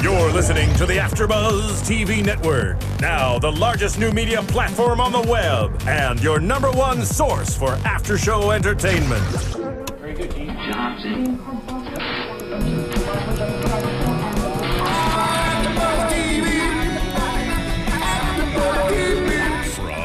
You're listening to the AFTERBUZZ TV Network, now the largest new media platform on the web, and your #1 source for after-show entertainment. Very good, Chief Johnson.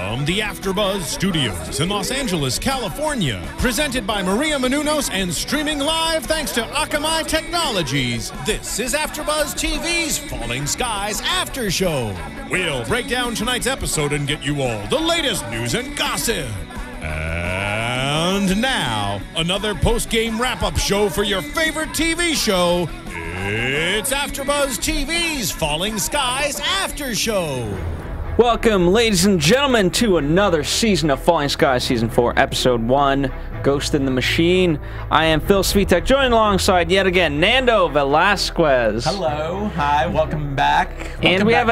From the AFTERBUZZ Studios in Los Angeles, California, presented by Maria Menounos and streaming live thanks to Akamai Technologies, this is AFTERBUZZ TV's Falling Skies After Show. We'll break down tonight's episode and get you all the latest news and gossip. And now, another post-game wrap-up show for your favorite TV show. It's AFTERBUZZ TV's Falling Skies After Show. Welcome, ladies and gentlemen, to another season of Falling Skies, Season 4, Episode 1, Ghost in the Machine. I am Phil Svitek, joined alongside, yet again, Nando Velasquez. Hello. Hi. Welcome back. And we have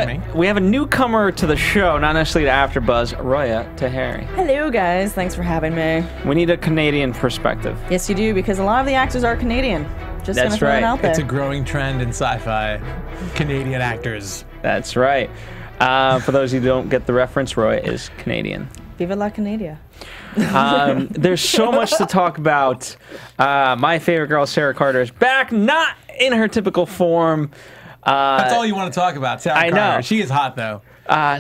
a newcomer to the show, not necessarily to AfterBuzz, Roya, Taheri. Hello, guys. Thanks for having me. We need a Canadian perspective. Yes, you do, because a lot of the actors are Canadian. Just gonna throw it out there. It's a growing trend in sci-fi. Canadian actors. That's right. For those who don't get the reference, Roya is Canadian. Viva la Canada. There's so much to talk about. My favorite girl, Sarah Carter, is back, not in her typical form. That's all you want to talk about, Sarah Carter. know. She is hot, though.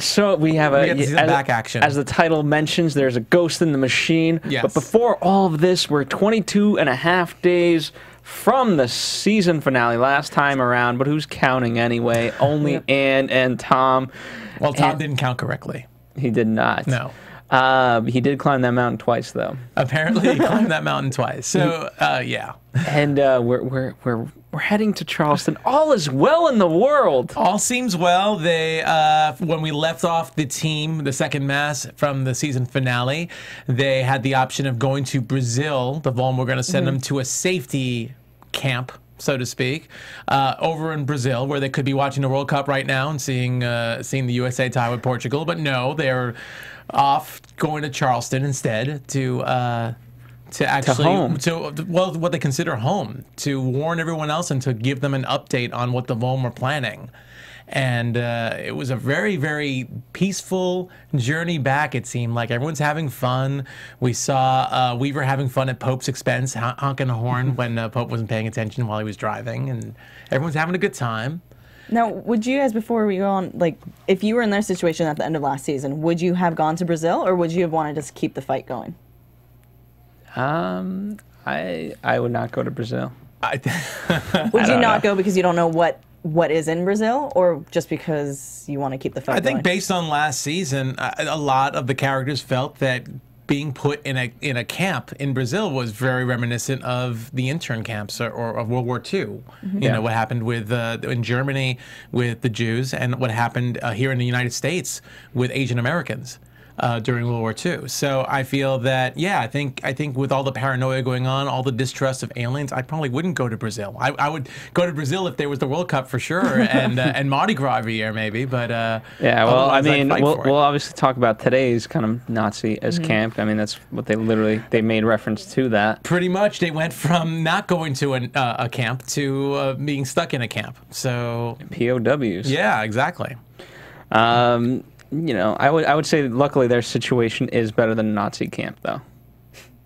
So we have get to see the back action. As the title mentions, there's a ghost in the machine. Yes. But before all of this, we're 22 and a half days from the season finale last time around, but who's counting anyway? Only Ann and Tom. Well, Tom didn't count correctly. He did not. No. He did climb that mountain twice, though. Apparently, he climbed that mountain twice. So, yeah. And we're heading to Charleston. All is well in the world. All seems well. They, when we left off the team, the second mass from the season finale, they had the option of going to Brazil. The Volm were going to send them to a safety camp, so to speak, over in Brazil, where they could be watching the World Cup right now and seeing the USA tie with Portugal. But no, they're off going to Charleston instead to what they consider home, to warn everyone else and to give them an update on what the Volm were planning. And it was a very, very peaceful journey back, it seemed like. Everyone's having fun. We saw Weaver having fun at Pope's expense, honking a horn when Pope wasn't paying attention while he was driving. And everyone's having a good time. Now, would you guys, before we go on, like, if you were in their situation at the end of last season, would you have gone to Brazil, or would you have wanted to keep the fight going? I would not go to Brazil. Would you not go because you don't know what is in Brazil, or just because you want to keep the fight going? I think based on last season, a lot of the characters felt that being put in a camp in Brazil was very reminiscent of the intern camps or of World War II. You know, what happened with in Germany with the Jews, and what happened here in the United States with Asian Americans during World War II. So I feel that, yeah, I think with all the paranoia going on, all the distrust of aliens, I probably wouldn't go to Brazil. I would go to Brazil if there was the World Cup for sure, and Mardi Gras every year maybe. But yeah, well, I mean, we'll obviously talk about today's kind of Nazi as camp. I mean, that's what they made reference to that. Pretty much, they went from not going to a camp to being stuck in a camp. So POWs. Yeah, exactly. You know, I would say luckily their situation is better than a Nazi camp, though.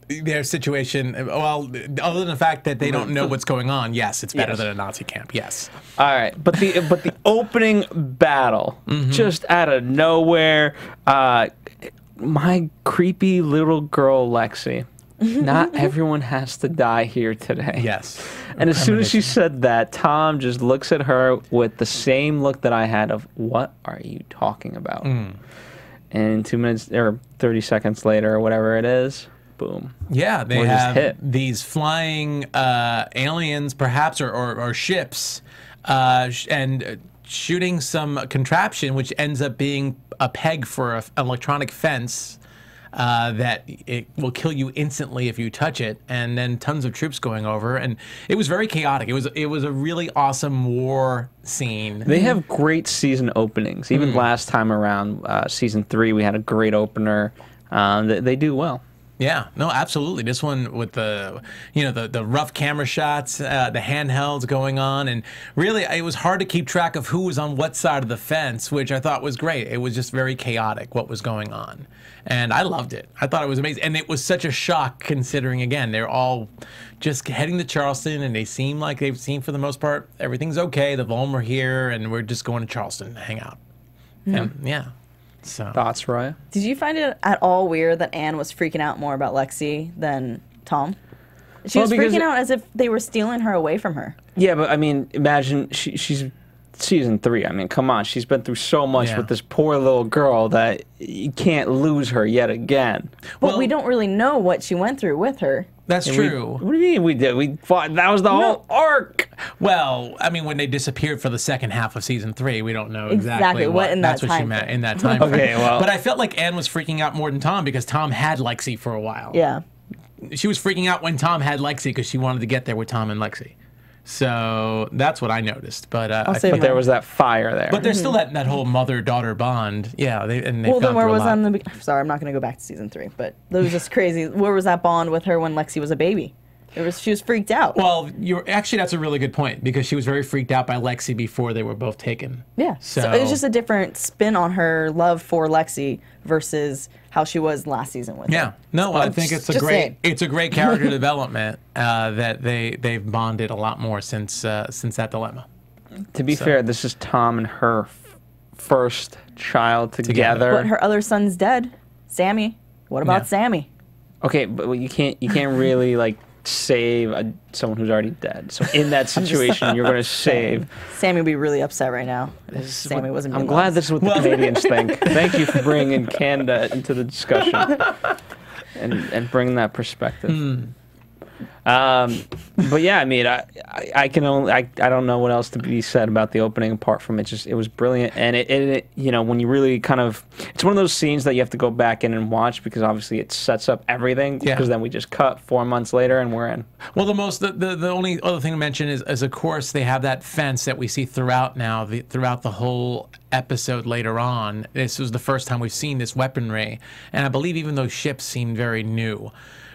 Their situation, well, other than the fact that they don't know what's going on, yes, it's better than a Nazi camp. Yes. All right, but the opening battle, just out of nowhere, my creepy little girl Lexi. Not everyone has to die here today. Yes. And as soon as she said that, Tom just looks at her with the same look that I had of, what are you talking about? And 2 minutes or 30 seconds later or whatever it is, boom. Yeah, they have these flying aliens perhaps or ships and shooting some contraption which ends up being a peg for an electronic fence. That it will kill you instantly if you touch it, and then tons of troops going over, and it was very chaotic. It was a really awesome war scene. They have great season openings. Even last time around, season 3, we had a great opener. They do well. Yeah, no, absolutely. This one with the rough camera shots, the handhelds going on, and really it was hard to keep track of who was on what side of the fence, which I thought was great. It was just very chaotic what was going on, and I loved it. I thought it was amazing, and it was such a shock considering, again, they're all just heading to Charleston, and they seem like they've seen, for the most part, everything's okay. The Vulm are here, and we're just going to Charleston to hang out. And yeah. So. Thoughts, Roya? Did you find it at all weird that Anne was freaking out more about Lexi than Tom? She was freaking out as if they were stealing her away from her. Yeah, but I mean, imagine she's season 3. I mean, come on. She's been through so much with this poor little girl that you can't lose her yet again. But we don't really know what she went through with her. That's true. What do you mean we did? We fought. That was the whole arc. Well, I mean, when they disappeared for the second half of season 3, we don't know exactly what in that that's what she time meant frame. in that time frame. Okay, well. But I felt like Anne was freaking out more than Tom because Tom had Lexi for a while. Yeah. She was freaking out when Tom had Lexi because she wanted to get there with Tom and Lexi. So that's what I noticed. But But there was that fire there. But there's still that whole mother-daughter bond. Yeah, they Well, then where was that? Sorry, I'm not going to go back to season 3, but that was just crazy. Where was that bond with her when Lexi was a baby? She was freaked out. Well, actually, that's a really good point because she was very freaked out by Lexi before they were both taken. Yeah. So it was just a different spin on her love for Lexi versus how she was last season with her. Yeah. No, I think it's a great character development that they've bonded a lot more since that dilemma. To be fair, this is Tom and her first child together. But her other son's dead, Sammy. What about Sammy? Okay, but you can't really like save someone who's already dead. So in that situation, you're going to save. Sammy would be really upset right now. Sammy wasn't. I'm glad this is what the Canadians think. Thank you for bringing Canada into the discussion and bringing that perspective. But yeah, I mean, I don't know what else to be said about the opening apart from it was brilliant, and it you know, when you really kind of, it's one of those scenes that you have to go back in and watch because obviously it sets up everything. Because then we just cut 4 months later and we're in. Well, the only other thing to mention is of course they have that fence that we see throughout the whole episode later on. This was the first time we've seen this weaponry, and I believe even those ships seem very new.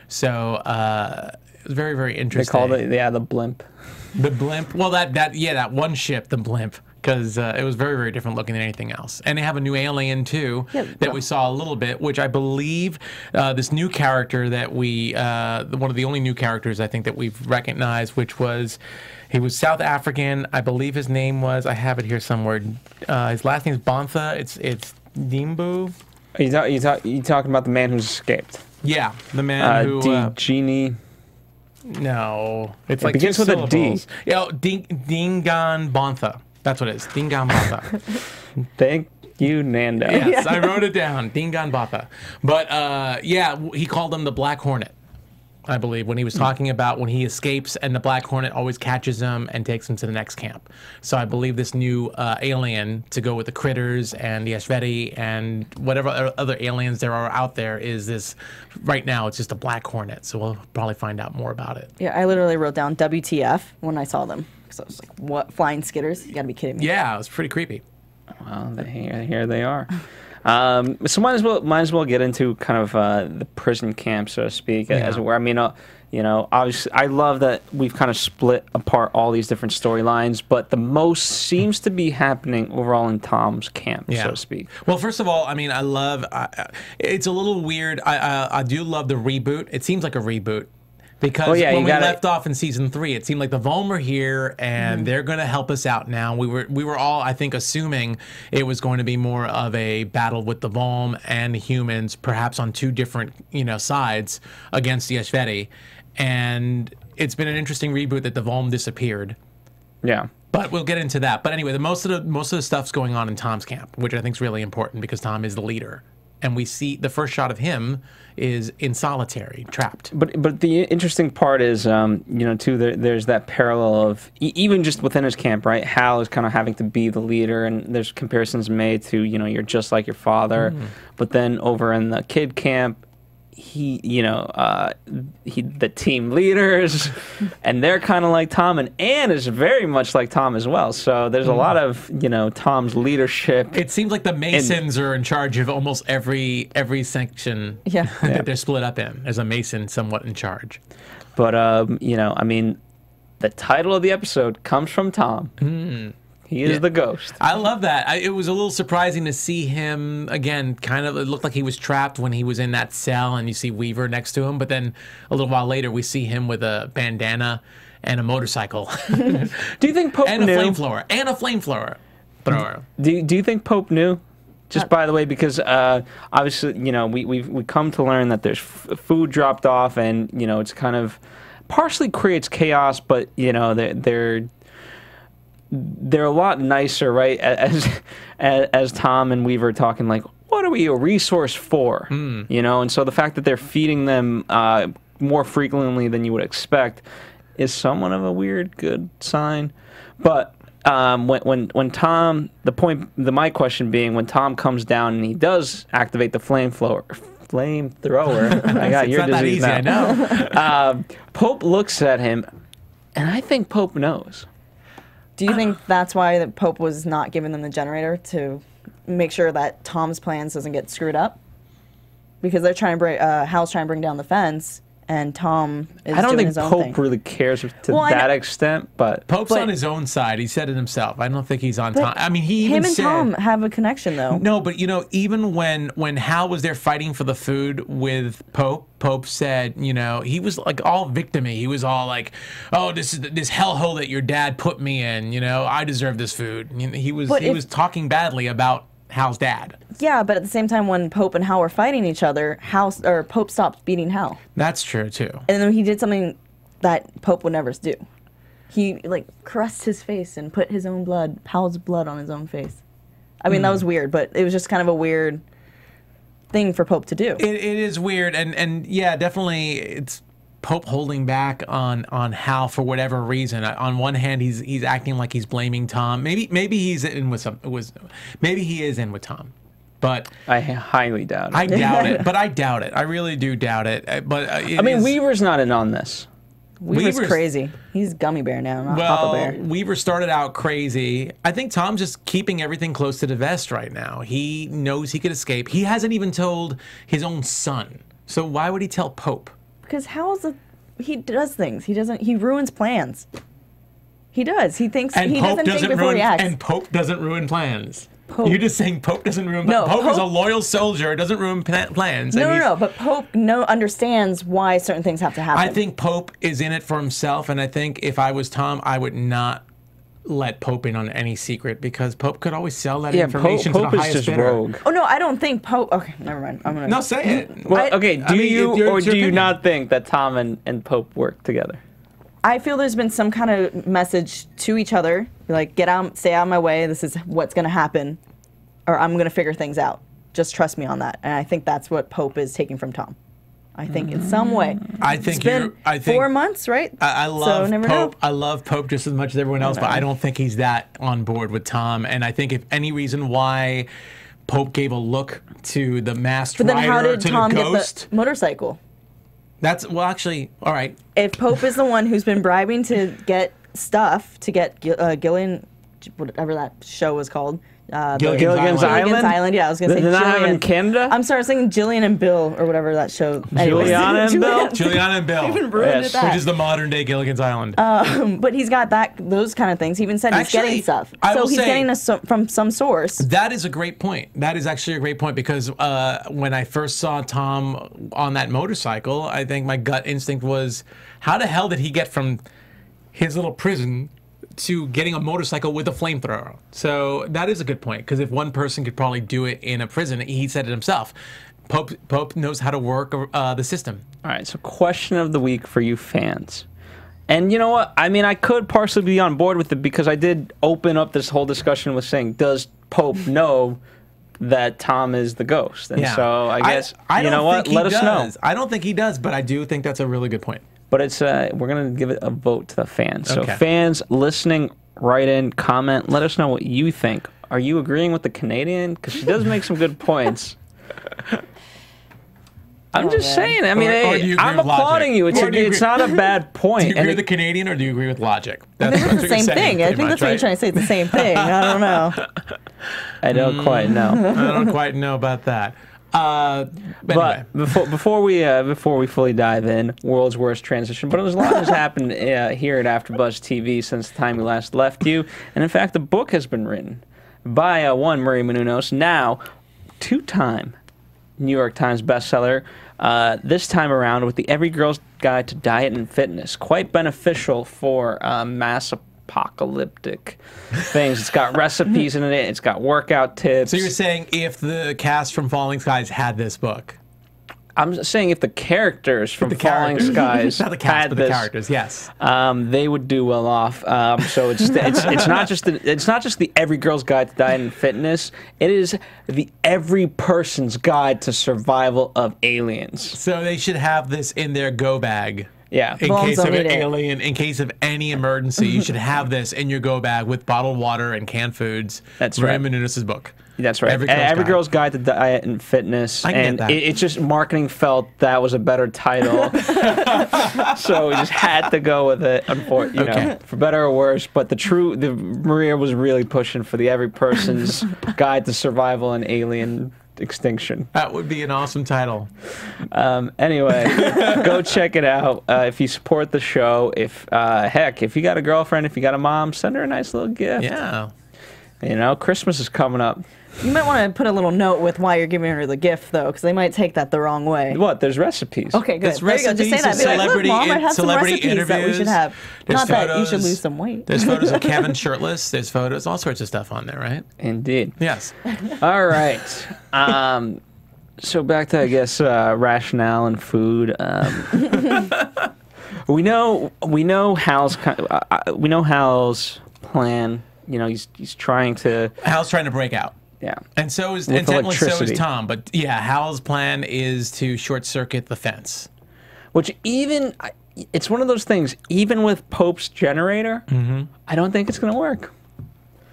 So it was very, very interesting. They called it, the blimp. The blimp. Well, that one ship, the blimp, because it was very, very different looking than anything else. And they have a new alien too that we saw a little bit, which I believe this new character that one of the only new characters I think that we've recognized, which was. He was South African. I believe his name was. I have it here somewhere. His last name is Bontha. It's Dimbu. Are you talking about the man who's escaped? Yeah, the man who. Genie. No, it begins with a D. Yeah, Dingaan Bontha. That's what it is. Dingaan Bontha. Thank you, Nando. Yes, I wrote it down. Dingaan Bontha. But he called him the Black Hornet. I believe, when he was talking about when he escapes and the Black Hornet always catches him and takes him to the next camp. So I believe this new alien to go with the critters and the Espheni and whatever other aliens there are out there is this, right now it's just a Black Hornet. So we'll probably find out more about it. Yeah, I literally wrote down WTF when I saw them. Because I was like, what, flying skitters? You gotta be kidding me. Yeah, it was pretty creepy. Well, here they are. So might as well get into kind of the prison camp, so to speak, as it were. I mean, obviously, I love that we've kind of split apart all these different storylines, but the most seems to be happening overall in Tom's camp, so to speak. Well, first of all, I mean, I love. It's a little weird. I do love the reboot. It seems like a reboot. Because when we left off in season 3, it seemed like the Vulm are here and they're going to help us out now. We were all, I think, assuming it was going to be more of a battle with the Vulm and the humans, perhaps on 2 different sides against the Espheni. And it's been an interesting reboot that the Vulm disappeared. Yeah. But we'll get into that. But anyway, most of the stuff's going on in Tom's camp, which I think is really important because Tom is the leader. And we see the first shot of him is in solitary, trapped. But the interesting part is, too, there's that parallel of even just within his camp, right? Hal is kind of having to be the leader, and there's comparisons made to, you're just like your father. But then over in the kid camp, the team leaders, and they're kind of like Tom, and Anne is very much like Tom as well. So there's a lot of Tom's leadership. It seems like the Masons are in charge of almost every section that they're split up in. There's a Mason somewhat in charge. But I mean, the title of the episode comes from Tom. He is the ghost. I love that. It was a little surprising to see him, again, kind of, it looked like he was trapped when he was in that cell, and you see Weaver next to him, but then a little while later we see him with a bandana and a motorcycle. Do you think Pope and knew? A flamethrower. And a flamethrower. Do you think Pope knew? Just by the way, because obviously, we come to learn that there's food dropped off, and, it's kind of partially creates chaos, but, they're a lot nicer, right? As Tom and Weaver are talking, like, what are we a resource for? And so the fact that they're feeding them more frequently than you would expect is somewhat of a weird, good sign. But when Tom, my question being, when Tom comes down and he does activate the flamethrower, I got your disease now. I know. Pope looks at him, and I think Pope knows. Do you think that's why that Pope was not giving them the generator, to make sure that Tom's plans doesn't get screwed up? Because they're trying to bring, Hal's trying to bring down the fence, and Tom is doing his own thing. I don't think Pope really cares to that extent, but Pope's on his own side. He said it himself. I don't think he's on Tom. I mean, he even said, Tom have a connection, though. No, but even when Hal was there fighting for the food with Pope said, he was like all victim-y. He was all like, "Oh, this is this hellhole that your dad put me in. I deserve this food." He was talking badly about Hal's dad. Yeah, but at the same time, when Pope and Hal were fighting each other, Pope stopped beating Hal. That's true too. And then he did something that Pope would never do. He caressed his face and put his own blood, Hal's blood, on his own face. I mean, that was weird, but it was just kind of a weird thing for Pope to do. It is weird, and yeah, definitely it's Pope holding back on Hal for whatever reason. On one hand, he's acting like he's blaming Tom. Maybe he's in with maybe he is in with Tom, but I highly doubt it. I doubt it, but I doubt it. I really do doubt it. But I mean, Weaver's not in on this. Weaver's crazy. He's Gummy Bear now, not Papa Bear. Weaver started out crazy. I think Tom's just keeping everything close to the vest right now. He knows he could escape. He hasn't even told his own son. So why would he tell Pope? Because he does things. He ruins plans. He does. He thinks and he Pope doesn't think before he acts. And Pope doesn't ruin plans. Pope. You're just saying Pope doesn't ruin plans. No, Pope is a loyal soldier, doesn't ruin plans. No, but Pope understands why certain things have to happen. I think Pope is in it for himself, and I think if I was Tom, I would not let Pope in on any secret, because Pope could always sell that information Pope to the is highest just bidder. rogue. Oh no, I don't think Pope. Okay, never mind. I'm gonna. No, say it. Well, okay. Do you opinion. not think that Tom and Pope work together? I feel there's been some kind of message to each other, like, get out, stay out of my way. This is what's gonna happen, or I'm gonna figure things out. Just trust me on that. And I think that's what Pope is taking from Tom. I think in some way. I think it's been 4 months, right? I love never Pope. know. I love Pope just as much as everyone else, but I don't think he's that on board with Tom. And I think if any reason why Pope gave a look to the masked But then rider, how did to Tom the get ghost, the motorcycle? that's actually all right. If Pope is the one who's been bribing to get stuff, to get Gillian, whatever that show was called. Gilligan's Island? Yeah, I was going to say They're not Gillian. having Canada? I'm sorry, I was thinking Jillian and Bill, or whatever that show. Juliana and Bill? Juliana and Bill. Even ruined Yes. it. Which is the modern day Gilligan's Island. But he's got those kind of things. He even said he's Actually, getting stuff. I So will he's say- getting from some source. That is a great point. That is actually a great point, because when I first saw Tom on that motorcycle, I think my gut instinct was, how the hell did he get from his little prison to getting a motorcycle with a flamethrower? So that is a good point, because if one person could probably do it in a prison, he said it himself. Pope knows how to work the system. All right, so question of the week for you fans. And you know what? I mean, I could partially be on board with it, because I did open up this whole discussion with saying, does Pope know that Tom is the ghost? And so I guess, you know what? Let us know. I don't think he does, but I do think that's a really good point. But it's we're going to give it a vote to the fans. So Okay. fans listening, write in, comment, let us know what you think. Are you agreeing with the Canadian? Because she does make some good points. I'm just saying. I mean, Or do you agree I'm with applauding logic? you. It's not a bad point. Do you agree And with the Canadian, or do you agree with logic? I think it's the same thing. I think that's what you're trying to say. It's the same thing. I don't know. I don't quite know. I don't quite know about that. Anyway. But before we fully dive in, world's worst transition. But there's a lot has happened here at AfterBuzz TV since the time we last left you, and in fact, a book has been written by one Maria Menounos, now two-time New York Times bestseller. This time around with the Every Girl's Guide to Diet and Fitness, quite beneficial for mass apocalyptic things. It's got recipes in it. It's got workout tips. So you're saying if the cast from Falling Skies had this book? I'm saying if the characters from Falling Skies not the cast, had but this, the characters, yes, they would do well off. So it's not just the Every Girl's Guide to Diet and Fitness. It is the Every Person's Guide to Survival of Aliens. So they should have this in their go bag. Yeah. In case of an alien, in case of any emergency, you should have this in your go bag with bottled water and canned foods. That's Maria right. Menounos' book. That's right. Every Girl's Guide to Diet and Fitness. I can get that. It's just marketing felt that was a better title. So we just had to go with it, unfortunately, for better or worse. But the Maria was really pushing for the Every Person's Guide to Survival and Alien Extinction. That would be an awesome title. Anyway, go check it out. If you support the show, if you got a girlfriend, if you got a mom, send her a nice little gift. Yeah. You know, Christmas is coming up. You might want to put a little note with why you're giving her the gift, though, because they might take that the wrong way. What? There's recipes. Okay, good. There's There you go. Just say that. Be like, look, Mom, I have some recipes that we should have. Not that you should lose some weight. There's photos of Kevin shirtless. There's photos, all sorts of stuff on there, right? Indeed. Yes. All right. So back to, I guess, rationale and food. We know Hal's plan. You know, he's trying to. Hal's trying to break out. Yeah. And so is, With intently so is electricity. Tom. But yeah, Hal's plan is to short circuit the fence. Which it's one of those things. Even with Pope's generator, I don't think it's going to work.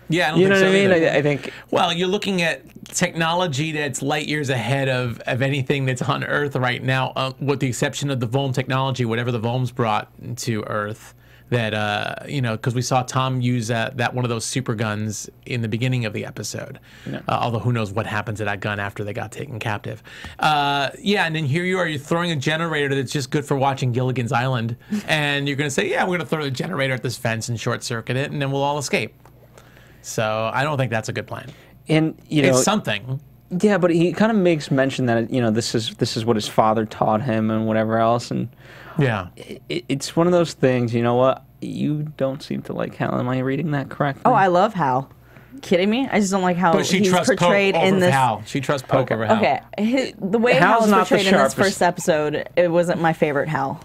Yeah, I don't You think know so what I mean? either. I think. Well, you're looking at technology that's light years ahead of anything that's on Earth right now, with the exception of the Volm technology, whatever the Volms brought to Earth. That because we saw Tom use that one of those super guns in the beginning of the episode. Yeah. Although who knows what happened to that gun after they got taken captive. And then here you're throwing a generator that's just good for watching Gilligan's Island, and you're going to say, yeah, we're going to throw the generator at this fence and short circuit it, and then we'll all escape. So I don't think that's a good plan. And it's something. Yeah, but he kind of makes mention that this is what his father taught him and whatever else, and yeah, it's one of those things. You know what? You don't seem to like Hal. Am I reading that correctly? Oh, I love Hal. Kidding me? I just don't like how he's portrayed in this. Hal. She trusts Poke over Hal. Okay, the way Hal was portrayed in this first episode, it wasn't my favorite Hal.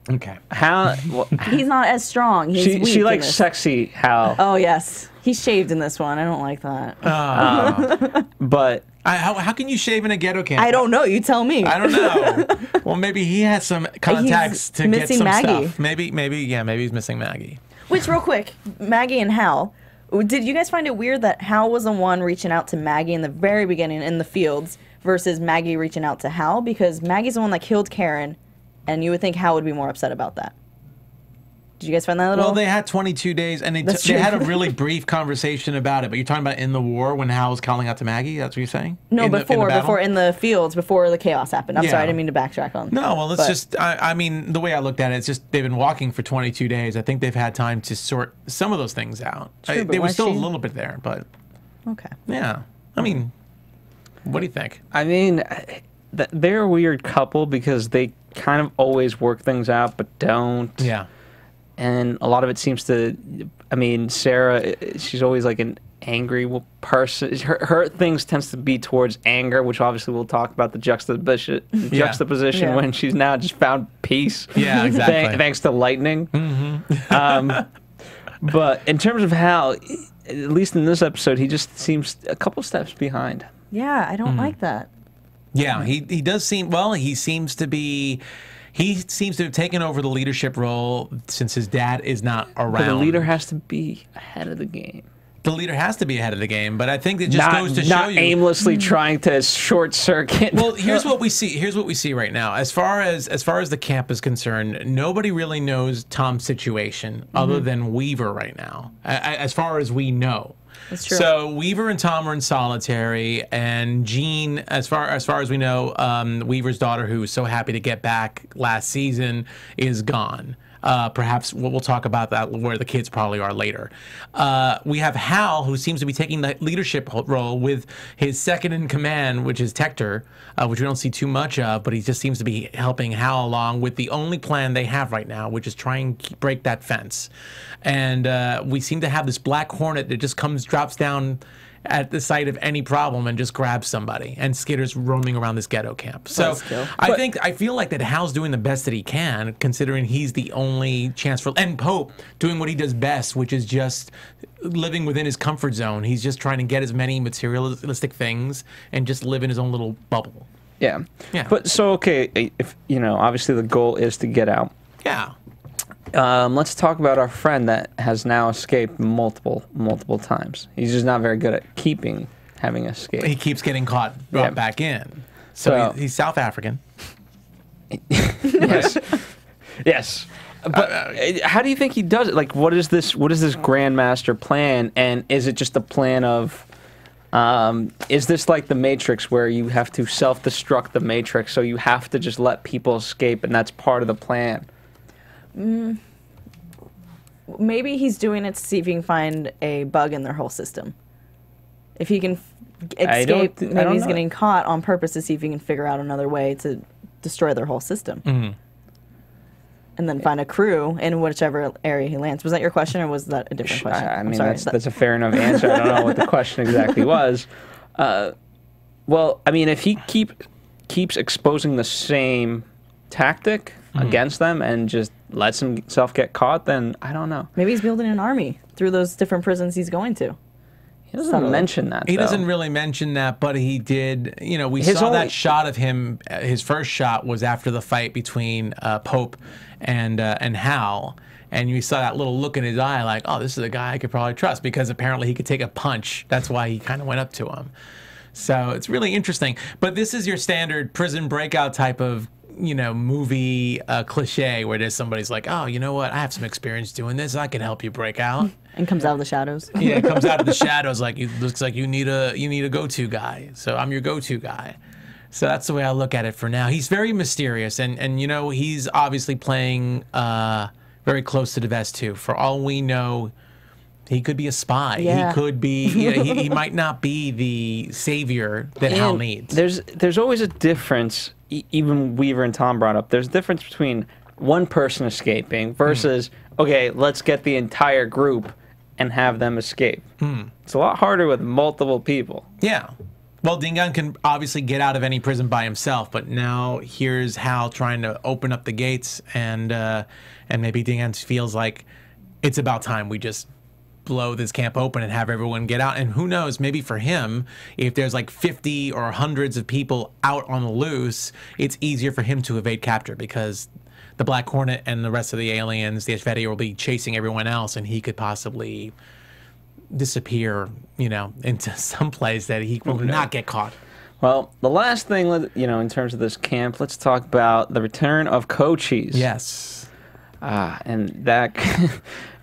Okay. Hal. Well, he's not as strong. He's weak she likes in this. sexy Hal. Oh yes, he's shaved in this one. I don't like that. But how can you shave in a ghetto camp? I don't know. You tell me. I don't know. Well, maybe he has some contacts to get some Maggie. stuff. Maybe he's missing Maggie. Which, real quick, Maggie and Hal. Did you guys find it weird that Hal was the one reaching out to Maggie in the very beginning in the fields versus Maggie reaching out to Hal? Because Maggie's the one that killed Karen, and you would think Hal would be more upset about that. Did you guys find that a little? Well, they had 22 days, and they had a really brief conversation about it. But you're talking about in the war when Hal was calling out to Maggie? That's what you're saying? No, before in the fields, before the chaos happened. I'm Yeah. sorry, I didn't mean to backtrack on. No, well, it's just, I mean, the way I looked at it, it's just they've been walking for 22 days. I think they've had time to sort some of those things out. True, They but were why still a she- little bit there, but Okay. yeah. I mean, what do you think? I mean, they're a weird couple because they kind of always work things out, but don't. Yeah. And a lot of it seems to, I mean, Sarah, she's always like an angry person. Her things tends to be towards anger, which obviously we'll talk about the juxtaposition Yeah. when she's now just found peace. Yeah, exactly. Thanks to lightning. But in terms of Hal, at least in this episode, he just seems a couple steps behind. Yeah, I don't like that. Yeah, he does seem, well, he seems to have taken over the leadership role since his dad is not around. But the leader has to be ahead of the game. the leader has to be ahead of the game, but I think it just goes to show not you aimlessly trying to short circuit. Well, here's what we see. Here's what we see right now. As far as the camp is concerned, nobody really knows Tom's situation other than Weaver right now, as far as we know. That's true. So Weaver and Tom are in solitary, and Jean, as far as we know, Weaver's daughter, who was so happy to get back last season, is gone. Perhaps we'll talk about that, where the kids probably are later. We have Hal, who seems to be taking the leadership role with his second in command, which is Tector, which we don't see too much of, but he just seems to be helping Hal along with the only plan they have right now, which is try and break that fence. And we seem to have this Black Hornet that just drops down at the site of any problem and just grabs somebody, and Skitter's roaming around this ghetto camp. So I feel like that Hal's doing the best that he can, considering he's the only chance for, and Pope doing what he does best, which is just living within his comfort zone. He's just trying to get as many materialistic things and just live in his own little bubble. Yeah. Yeah. But so, okay, if obviously the goal is to get out. Yeah. Let's talk about our friend that has now escaped multiple times. He's just not very good at having escaped. He keeps getting brought back in. So he's South African. Yes. Yes. But how do you think he does it? Like, what is this grand master plan? And is it just a plan of, is this like the Matrix, where you have to self-destruct the Matrix, so you have to just let people escape, and that's part of the plan? Maybe he's doing it to see if he can find a bug in their whole system. If he can escape, maybe he's getting caught on purpose to see if he can figure out another way to destroy their whole system. And then find a crew in whichever area he lands. Was that your question, or was that a different question? I mean, that's a fair enough answer. I don't know what the question exactly was. Well, I mean, if he keeps exposing the same tactic against them and just lets himself get caught, then I don't know. Maybe he's building an army through those different prisons he's going to. He doesn't mention that. He doesn't really mention that, but he did. We saw that shot of him. His first shot was after the fight between Pope and Hal, and you saw that little look in his eye, like, oh, this is a guy I could probably trust, because apparently he could take a punch. That's why he kind of went up to him. So it's really interesting. But this is your standard prison breakout type of movie cliche, where there's somebody's like, oh, you know what? I have some experience doing this. I can help you break out. And comes out of the shadows. Yeah, it comes out of the shadows. Like, it looks like you need a go-to guy. So I'm your go-to guy. So that's the way I look at it for now. He's very mysterious, and he's obviously playing very close to the vest too. For all we know, he could be a spy. Yeah. He could be. He might not be the savior that Hal needs. There's always a difference. Even Weaver and Tom brought up. There's a difference between one person escaping versus okay, let's get the entire group and have them escape. It's a lot harder with multiple people. Yeah. Well, Dingaan can obviously get out of any prison by himself, but now here's Hal trying to open up the gates, and maybe Dingaan feels like it's about time we just blow this camp open and have everyone get out. And who knows, maybe for him, if there's like 50 or hundreds of people out on the loose, it's easier for him to evade capture, because the Black Hornet and the rest of the aliens, the Espheni, will be chasing everyone else, and he could possibly disappear, into some place that he will not get caught. Well, the last thing, in terms of this camp, let's talk about the return of Cochise. Yes. And that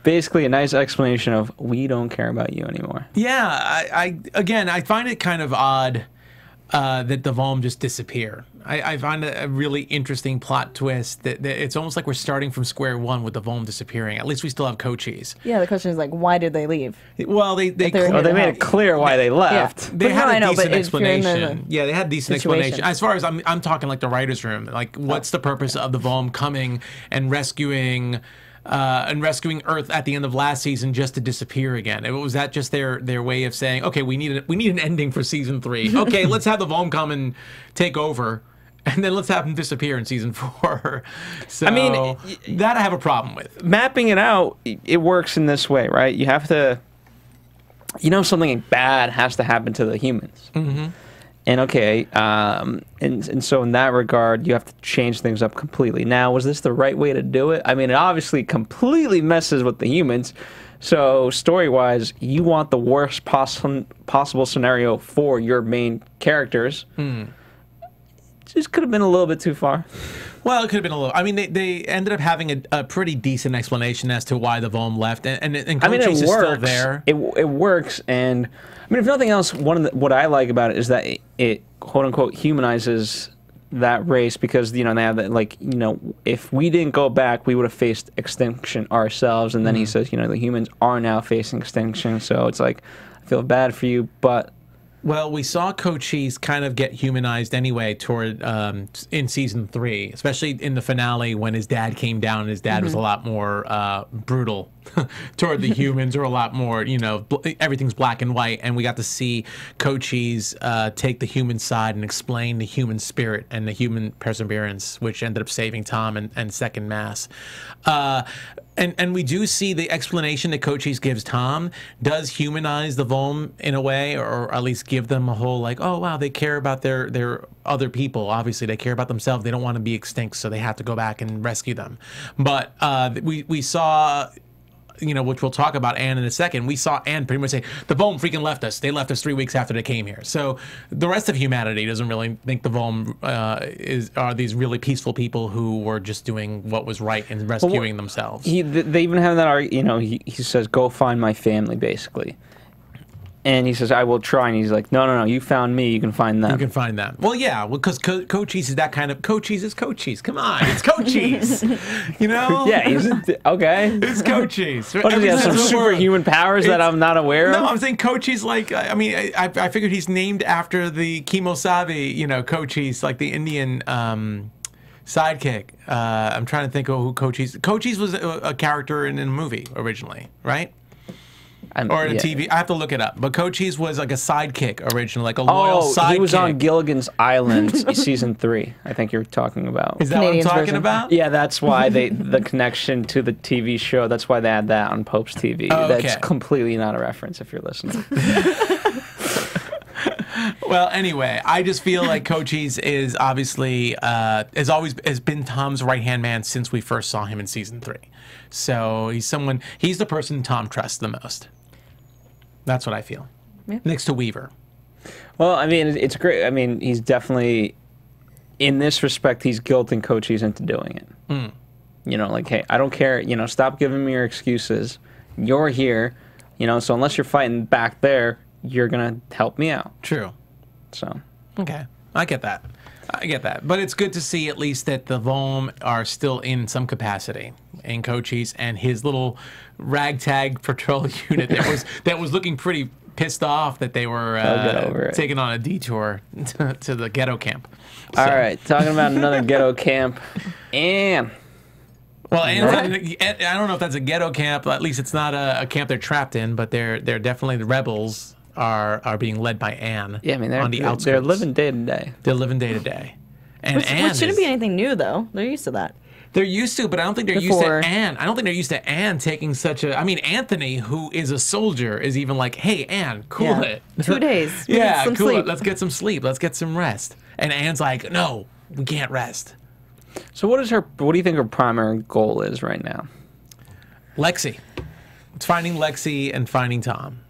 basically a nice explanation of, we don't care about you anymore. Yeah, I find it kind of odd that the Volm just disappear. I find it a really interesting plot twist that it's almost like we're starting from square one with the Volm disappearing. At least we still have Cochise. Yeah, the question is, like, why did they leave? Well, they made it clear why they left. They had a decent explanation. Yeah, they had a decent explanation. As far as I'm talking like the writer's room, like, what's the purpose of the Volm coming and rescuing Earth at the end of last season just to disappear again? Was that just their way of saying, okay, we need an ending for season 3. Okay, let's have the Volm come and take over, and then let's have them disappear in season 4. So I mean, that I have a problem with. Mapping it out, it works in this way, right? You have to, something bad has to happen to the humans. And okay, and so in that regard, you have to change things up completely. Now, was this the right way to do it? I mean, it obviously completely messes with the humans, So story-wise, you want the worst possible scenario for your main characters. Just could have been a little bit too far. Well, it could have been a little. I mean, they ended up having a pretty decent explanation as to why the Volm left, and Cochise is still there. It works, and I mean, if nothing else, what I like about it is that it quote unquote humanizes that race, because they have that, like, if we didn't go back, we would have faced extinction ourselves. And then he says, the humans are now facing extinction, so it's like, I feel bad for you, but. Well, we saw Cochise kind of get humanized anyway toward in season 3, especially in the finale when his dad came down. And his dad was a lot more brutal toward the humans, or a lot more, everything's black and white. And we got to see Cochise take the human side and explain the human spirit and the human perseverance, which ended up saving Tom and Second Mass. And we do see the explanation that Cochise gives Tom does humanize the Volm in a way, or at least give them a whole, like, oh, wow, they care about their other people. Obviously, they care about themselves. They don't want to be extinct, so they have to go back and rescue them. But we saw, which we'll talk about Anne in a second, we saw Anne pretty much say, the Volm freaking left us. They left us 3 weeks after they came here. So the rest of humanity doesn't really think the Volm are these really peaceful people who were just doing what was right and rescuing themselves. They even have that, he says, go find my family, basically. And he says, I will try. And he's like, no, you found me. You can find them. You can find them. Well, yeah, because Cochise is that kind of... Cochise is Cochise. Come on, it's Cochise. Yeah, he's... Okay. It's Cochise. What, does he have some superhuman powers that I'm not aware of? No, I'm saying Cochise, like, I mean, I figured he's named after the Kimosabe, Cochise, like the Indian... sidekick. I'm trying to think of who Cochise... Cochise was a character in a movie originally, right? Or in a TV. I have to look it up. But Cochise was like a sidekick originally, like a loyal sidekick. He was on Gilligan's Island, season 3. I think you're talking about. Is that Canadian's what I'm talking version. about? Yeah, that's why the connection to the TV show. That's why they had that on Pope's TV. Oh, okay. That's completely not a reference if you're listening. Well, anyway, I just feel like Cochise is obviously has been Tom's right-hand man since we first saw him in season 3. So he's the person Tom trusts the most. That's what I feel. Yeah. Next to Weaver. Well, I mean, it's great. I mean, he's definitely, in this respect, he's guilting Cochise into doing it. Like, hey, I don't care. Stop giving me your excuses. You're here. So unless you're fighting back there, you're going to help me out. True. So. Okay. I get that. But it's good to see at least that the Volm are still in some capacity in Cochise, and his little ragtag patrol unit that was looking pretty pissed off that they were taking on a detour to the ghetto camp. All right, talking about another ghetto camp, Anne. Well, I don't know if that's a ghetto camp. At least it's not a camp they're trapped in, but they're definitely the rebels. Are being led by Anne. Yeah, I mean, on the outskirts. They're living day to day. They're living day to day. And which shouldn't be anything new, though. They're used to that. They're used to, but I don't think they're used to Anne. I don't think they're used to Anne taking such a... I mean, Anthony, who is a soldier, is even like, hey, Anne, cool it. 2 days. Yeah, cool it. Let's get some sleep. Let's get some rest. And Anne's like, no, we can't rest. So what do you think her primary goal is right now? Lexi. It's finding Lexi and finding Tom.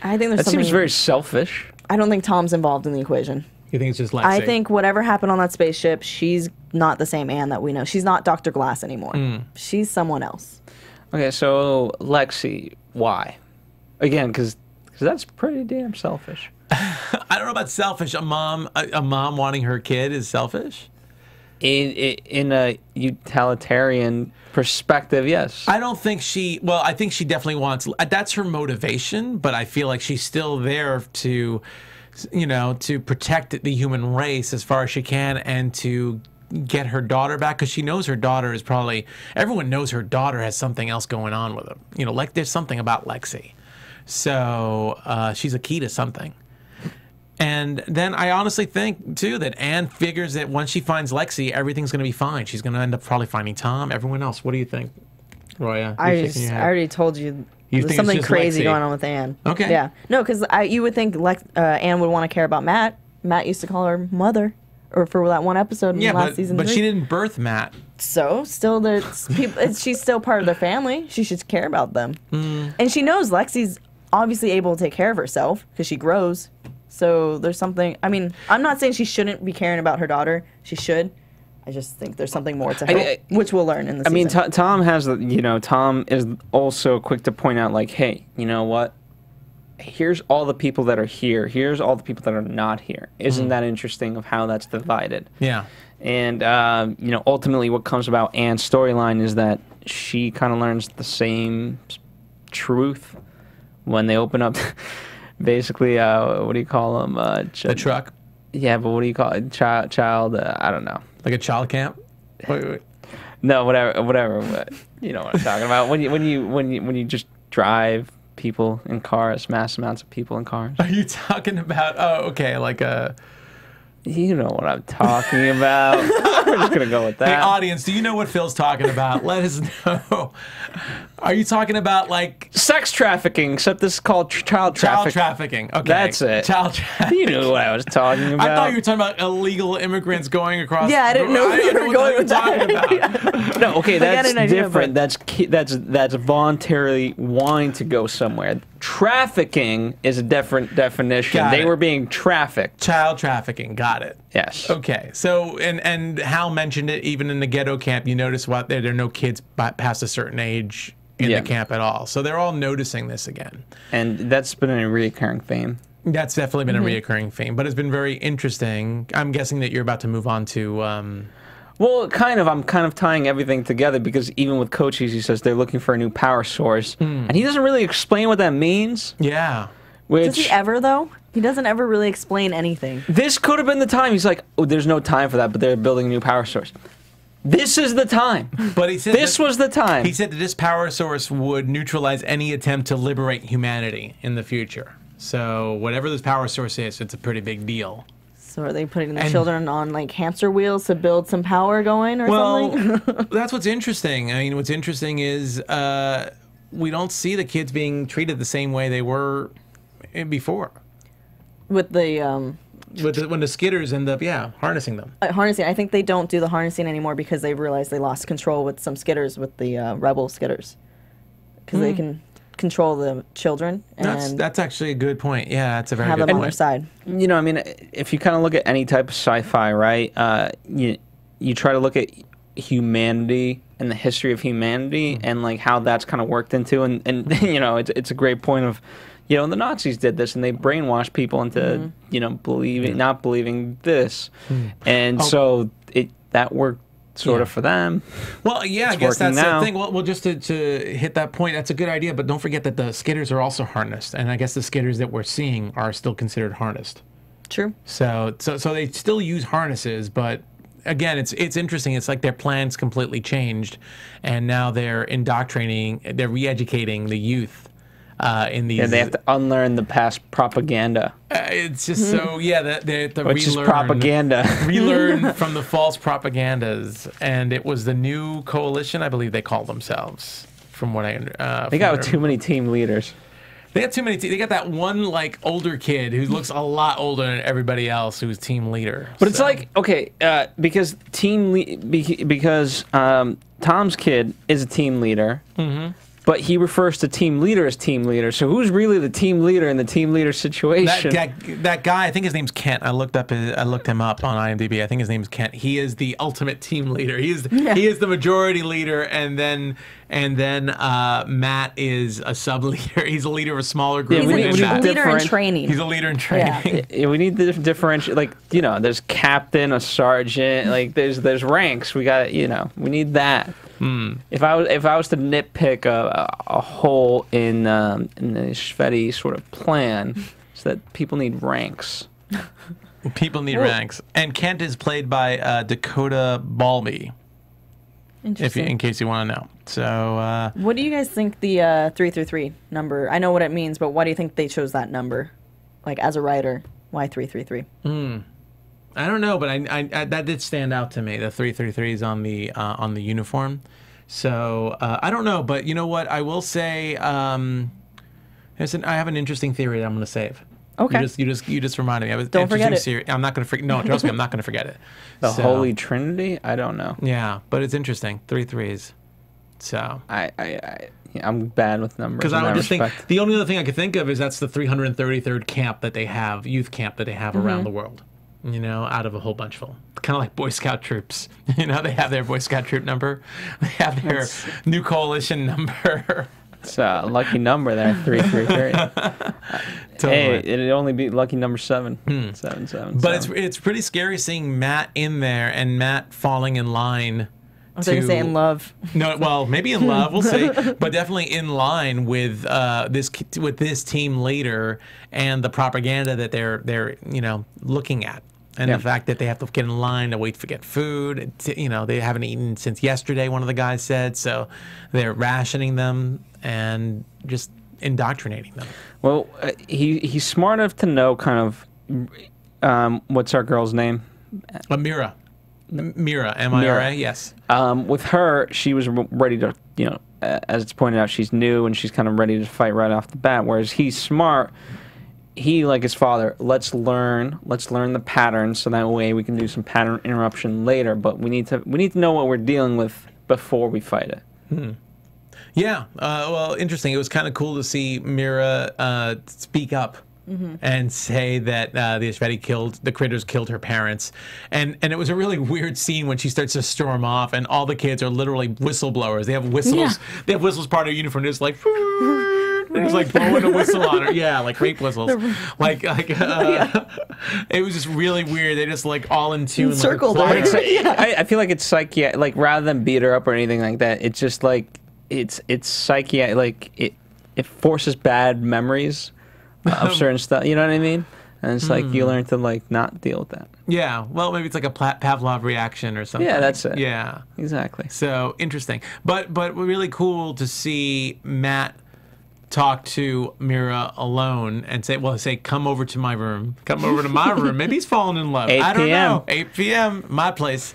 I think there's that seems very selfish. I don't think Tom's involved in the equation. You think it's just Lexi? I think whatever happened on that spaceship, she's not the same Anne that we know. She's not Dr. Glass anymore. She's someone else. Okay, so Lexi, why? Again, because that's pretty damn selfish. I don't know about selfish. A mom wanting her kid is selfish? In a utilitarian perspective, yes. I don't think I think she definitely wants, that's her motivation, but I feel like she's still there to, to protect the human race as far as she can and to get her daughter back, because she knows her daughter is probably, everyone knows her daughter has something else going on with them. Like there's something about Lexi. So she's a key to something. And then I honestly think, too, that Anne figures that once she finds Lexi, everything's going to be fine. She's going to end up probably finding Tom, everyone else. What do you think, Roya? I already told you there's something crazy going on with Anne. Okay. Yeah. No, because you would think Anne would want to care about Matt. Matt used to call her mother, or for that one episode in last season. But 3. she didn't birth Matt. So still, there's people. She's still part of their family. She should care about them. And she knows Lexi's obviously able to take care of herself because she grows. So there's something. I mean, I'm not saying she shouldn't be caring about her daughter. She should. I just think there's something more to her, which we'll learn in the season. I mean, Tom has, Tom is also quick to point out, like, hey, you know what? Here's all the people that are here. Here's all the people that are not here. Isn't that interesting of how that's divided? Yeah. And, ultimately what comes about Anne's storyline is that she kind of learns the same truth when they open up, basically, what do you call them? The truck? Yeah, but what do you call it? Child, I don't know. Like a child camp? Wait. No, whatever. But you know what I'm talking about. When you just drive people in cars, mass amounts of people in cars. Are you talking about? Oh, okay, like a. You know what I'm talking about. We're just gonna go with that. Hey, audience, do you know what Phil's talking about? Let us know. Are you talking about like sex trafficking? Except this is called child trafficking. Child trafficking. Okay, that's it. Child trafficking. You knew what I was talking about. I thought you were talking about illegal immigrants going across. Yeah, I didn't know where you were going with that. No, okay, that's different. That's voluntarily wanting to go somewhere. Trafficking is a different definition. They were being trafficked. Child trafficking. Got it. Yes. Okay. So, and Hal mentioned it even in the ghetto camp. You notice what there are no kids past a certain age in the camp at all. So they're all noticing this again. And that's been a recurring theme. That's definitely been a reoccurring theme, but it's been very interesting. I'm guessing that you're about to move on to. Well, kind of. I'm kind of tying everything together because even with Cochise, he says they're looking for a new power source, and he doesn't really explain what that means. Yeah. Does he ever though? He doesn't ever really explain anything. This could have been the time. He's like, oh, there's no time for that, but they're building a new power source. This is the time. But he said this was the time. He said that this power source would neutralize any attempt to liberate humanity in the future. So whatever this power source is, it's a pretty big deal. So are they putting the children on like hamster wheels to build some power going or something? That's what's interesting. I mean, what's interesting is we don't see the kids being treated the same way they were before. With the when the skidders end up harnessing them. Harnessing. I think they don't do the harnessing anymore because they realized they lost control with some skidders, with the rebel skidders, because they can control the children. And that's actually a good point. Yeah, that's a very good point. Have them on their side. You know, I mean, if you kind of look at any type of sci-fi, right? You try to look at humanity and the history of humanity and like how that's kind of worked into, and you know, it's a great point of. You know, the Nazis did this, and they brainwashed people into, you know, not believing this, and so that worked sort of for them. Well, yeah, I guess that's the thing. Well, just to hit that point, that's a good idea, but don't forget that the skidders are also harnessed, and I guess the skidders that we're seeing are still considered harnessed. True. So they still use harnesses, but again, it's interesting. It's like their plans completely changed, and now they're indoctrinating, they're re-educating the youth. In these, they have to unlearn the past propaganda. It's just so they have to which is propaganda. Relearn from the false propagandas, and it was the new coalition, I believe they called themselves. From what I they got too many team leaders. They got too many. They got that one like older kid who looks a lot older than everybody else who's team leader. But it's like because Tom's kid is a team leader. But he refers to team leader as team leader. So who's really the team leader in the team leader situation? That guy, I think his name's Kent. I looked him up on IMDb. I think his name's Kent. He is the ultimate team leader. He is the majority leader, and then Matt is a sub leader. He's a leader of a smaller group. He's a leader in training. He's a leader in training. Yeah, we need to differentiate. Like, you know, there's captain, a sergeant. Like there's ranks. We got, you know, we need that. If I was to nitpick a hole in the Espheni sort of plan, is that people need ranks. People need ranks, and Kent is played by Dakota Balby. In case you want to know. So, what do you guys think the 333 number? I know what it means, but why do you think they chose that number? Like as a writer, why 333? I don't know, but I that did stand out to me. The 333 is on the uniform, so I don't know. But you know what? I will say, I have an interesting theory that I'm going to save. Okay. You just reminded me. I was Don't forget it. I'm not going to forget. No, trust me, I'm not going to forget it. The Holy Trinity? I don't know. Yeah, but it's interesting. 3 threes. So I'm bad with numbers. because I would just think the only other thing I could think of is that's the 333rd camp that they have, youth camp that they have around the world. You know, out of a whole bunch full. Kind of like Boy Scout troops. You know, they have their Boy Scout troop number. They have their new coalition number. It's a lucky number there, 333. Totally. Hey, it'd only be lucky number 7. 7. But it's pretty scary seeing Matt in there and Matt falling in line. I was going to say in love. No, well, maybe in love, we'll see, but definitely in line with this team leader and the propaganda that they're looking at, and the fact that they have to get in line to wait to get food. They haven't eaten since yesterday. One of the guys said so. They're rationing them and just indoctrinating them. Well, he's smart enough to know kind of what's our girl's name? Mira, M-I-R-A, yes. With her, she was ready to, as it's pointed out, she's new and she's kind of ready to fight right off the bat. Whereas he's smart. He, like his father, let's learn the patterns so that way we can do some pattern interruption later. But we need to know what we're dealing with before we fight it. Yeah. Well, interesting. It was kind of cool to see Mira speak up. And say that the critters killed her parents, and it was a really weird scene when she starts to storm off, and all the kids are literally whistleblowers. They have whistles. Yeah. They have whistles part of their uniform. It's like it's like blowing a whistle on her. Yeah, like rape whistles. It was just really weird. They just like all in tune. Circled like her. I feel like it's psychiatric. Like rather than beat her up or anything like that, it's just like it's psychiatric. Like it forces bad memories of certain stuff, you know what I mean? And it's like you learn to like not deal with that. Yeah, well, maybe it's like a Pavlov reaction or something. Yeah, that's it. Yeah, exactly. So interesting, but really cool to see Matt talk to Mira alone and say, come over to my room, come over to my room. Maybe he's fallen in love. 8 I don't p.m. know. 8 p.m. my place.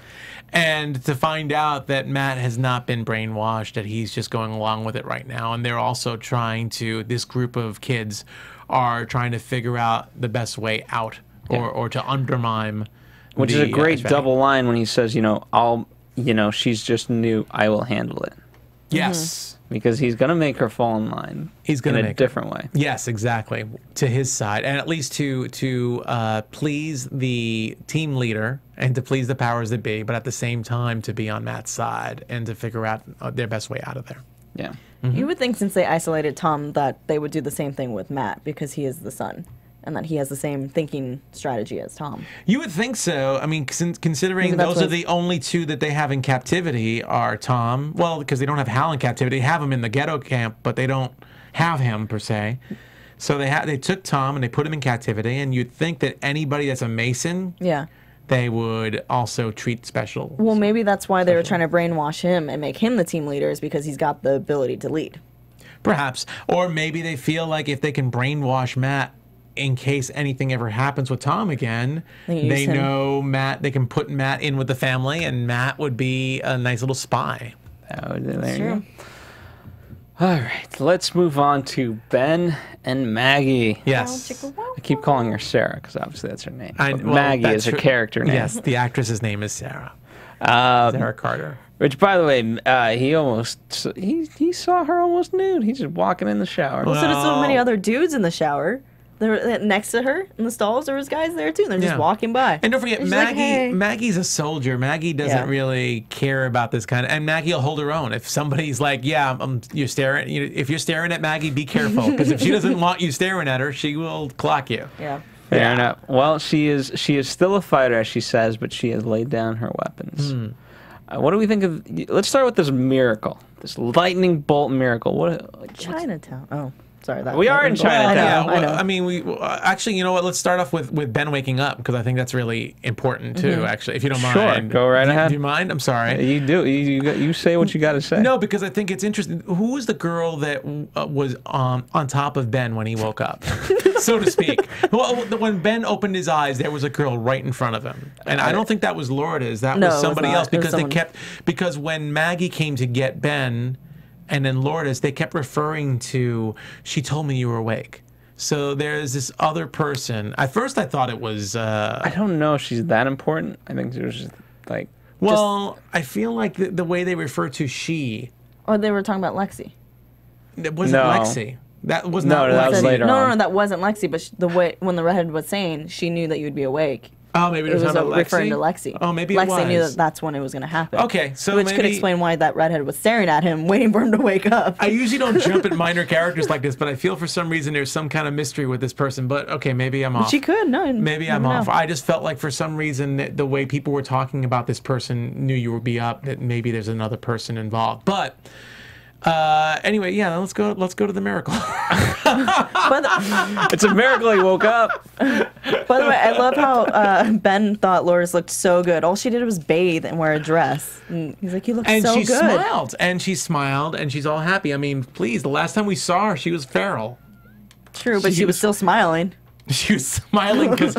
And to find out that Matt has not been brainwashed, that he's just going along with it right now, and they're also this group of kids are trying to figure out the best way out or to undermine. Which is a great double line when he says, she's just new, I will handle it. Yes. Because he's going to make her fall in line. He's going to make a different way. Yes, exactly. To his side, and at least to please the team leader and to please the powers that be, but at the same time to be on Matt's side and to figure out their best way out of there. Yeah. You would think since they isolated Tom that they would do the same thing with Matt because he is the son and that he has the same thinking strategy as Tom. You would think so. I mean, considering those are the only two that they have in captivity are Tom. Well, because they don't have Hal in captivity. They have him in the ghetto camp, but they don't have him per se. So they took Tom and they put him in captivity. And you'd think that anybody that's a Mason, they would also treat special. Well, maybe that's why they were trying to brainwash him and make him the team leader is because he's got the ability to lead. Perhaps. Or maybe they feel like if they can brainwash Matt in case anything ever happens with Tom again, they know Matt, they can put Matt in with the family and Matt would be a nice little spy. There you go. All right, let's move on to Ben and Maggie. Yes. I keep calling her Sarah because obviously that's her name. Maggie is her character name. Yes, the actress's name is Sarah. Sarah Carter. Which, by the way, he saw her almost nude. He's just walking in the shower. Well, so did so many other dudes in the shower. They're next to her in the stalls. There was guys there too. They're just walking by. And don't forget, Maggie. Like, hey. Maggie's a soldier. Maggie doesn't really care about this kind of. And Maggie will hold her own. If somebody's like, you're staring. If you're staring at Maggie, be careful because if she doesn't want you staring at her, she will clock you. Yeah. Fair enough. Well, she is still a fighter, as she says, but she has laid down her weapons. What do we think of? Let's start with this miracle, this lightning bolt miracle. Chinatown. Oh. Sorry, we are in Chinatown. I know. I mean, we actually, you know what? Let's start off with Ben waking up because I think that's really important too. Actually, if you don't mind, sure, go right ahead. Do you mind? I'm sorry. You do. You say what you got to say. No, because I think it's interesting. Who was the girl that was on top of Ben when he woke up, so to speak? Well, when Ben opened his eyes, there was a girl right in front of him, and I don't think that was Lourdes. That was somebody else because when Maggie came to get Ben. And then Lourdes, they kept referring to, she told me you were awake. So there's this other person. At first, I thought it was. I don't know if she's that important. I think she was just like. Well, I feel like the way they refer to she. Or they were talking about Lexi. It wasn't No. Lexi. That was not. that was Lexi. later No, on. no, that wasn't Lexi. But the way when the redhead was saying, she knew that you would be awake. Oh, maybe It was talking about referring to Lexi. Lexi. Oh, maybe it Lexi knew was. that that's when it was going to happen. Okay, so which could maybe- explain why that redhead was staring at him, waiting for him to wake up. I usually don't jump at minor characters like this, but I feel for some reason there's some kind of mystery with this person. But okay, maybe I'm off. She could, no. Maybe I'm off. I just felt like for some reason that the way people were talking about this person knew you would be up, that maybe there's another person involved. But anyway, yeah, let's go to the miracle. But It's a miracle he woke up. by the way, I love how Ben thought Loris looked so good. All she did was bathe and wear a dress. And he's like, you look And so she good. smiled, and she's all happy. I mean, please, the last time we saw her, she was feral. True, but She she was was- still smiling. She was smiling because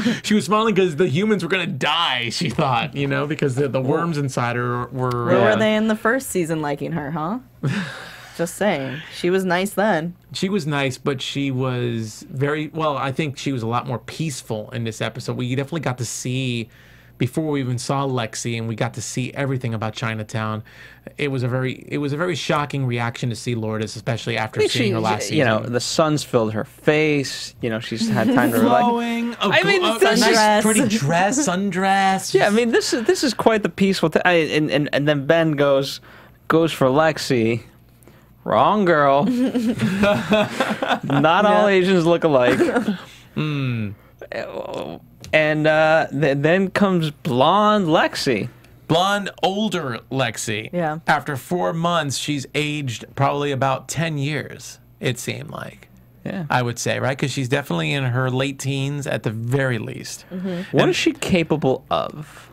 the humans were gonna die. She thought, because the worms inside her were. Where were they in the first season liking her, huh? Just saying. She was nice then. She was nice, but she was very well. I think she was a lot more peaceful in this episode. We definitely got to see, before we even saw Lexi, and we got to see everything about Chinatown. It was a very shocking reaction to see Lourdes, especially after seeing her last season. The sun's filled her face. She's had time to relax. Flowing. I mean, a this nice, is- pretty dress, sundress. Yeah, I mean, this is quite the peaceful thing. And then Ben goes for Lexi. Wrong girl. Not all Asians look alike. And then comes blonde Lexi. Blonde, older Lexi. Yeah. After 4 months, she's aged probably about 10 years, it seemed like. Yeah. I would say, right? Because she's definitely in her late teens at the very least. What is she capable of?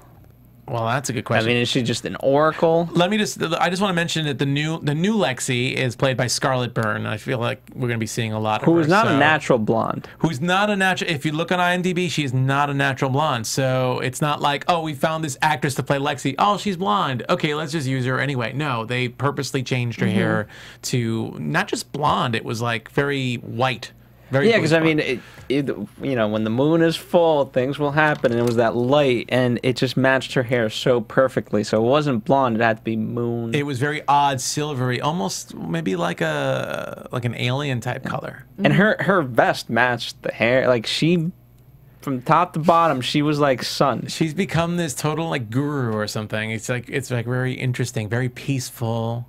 Well, that's a good I question. mean, is she just an oracle? I just want to mention that the new Lexi is played by Scarlett Byrne. I feel like we're going to be seeing a lot of her. Who is not so- a natural blonde. Who's not a natural. If you look on IMDb, she's not a natural blonde. So it's not like, oh, we found this actress to play Lexi. Oh, she's blonde. Okay, let's just use her anyway. No, they purposely changed her hair to not just blonde. It was like very white. Very Yeah, because I blue mean, when the moon is full, things will happen, and it was that light, and it just matched her hair so perfectly. So it wasn't blonde; it had to be moon. It was very odd, silvery, almost maybe like an alien type color. And her vest matched the hair. Like from top to bottom, she was like sun. She's become this total like guru or something. It's like very interesting, very peaceful,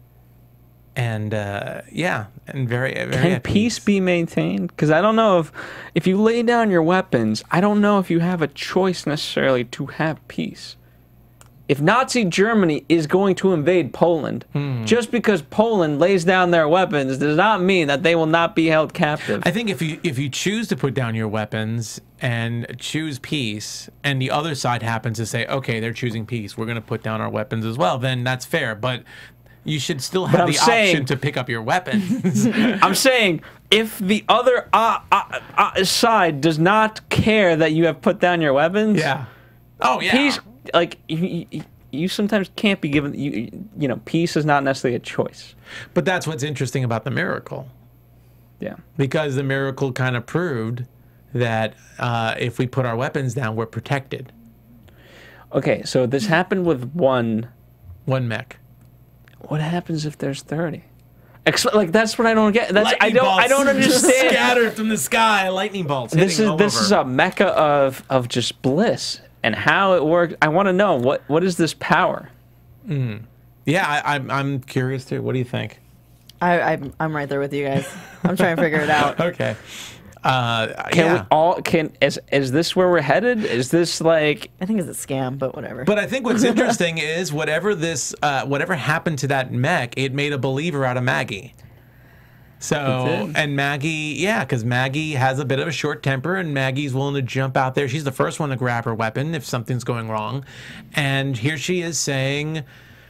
and and very Can at peace be maintained? Because I don't know if you lay down your weapons, I don't know if you have a choice necessarily to have peace. If Nazi Germany is going to invade Poland, just because Poland lays down their weapons does not mean that they will not be held captive. I think if you choose to put down your weapons and choose peace, and the other side happens to say, okay, they're choosing peace, we're going to put down our weapons as well, then that's fair. But you should still have the option to pick up your weapons. I'm saying if the other side does not care that you have put down your weapons, yeah. Oh yeah. peace, like you sometimes can't be given. You know, peace is not necessarily a choice. But that's what's interesting about the miracle, Yeah. because the miracle kind of proved that if we put our weapons down, we're protected. Okay, so this happened with one. Mech. What happens if there's 30? Like that's what I don't get. That's I Lightning don't bolts understand. Scattered from the sky, lightning bolts. This hitting all is over. a mecca of just bliss and how it works. I want to know what is this power? Yeah, I'm curious too. What do you think? I'm right there with you guys. I'm trying to figure it out. Okay. Can we all is this where we're headed? Is this like I think it's a scam, but whatever. But I think what's interesting is whatever happened to that mech, it made a believer out of Maggie. So, and Maggie, yeah, because Maggie has a bit of a short temper, and Maggie's willing to jump out there. She's the first one to grab her weapon if something's going wrong. And here she is saying,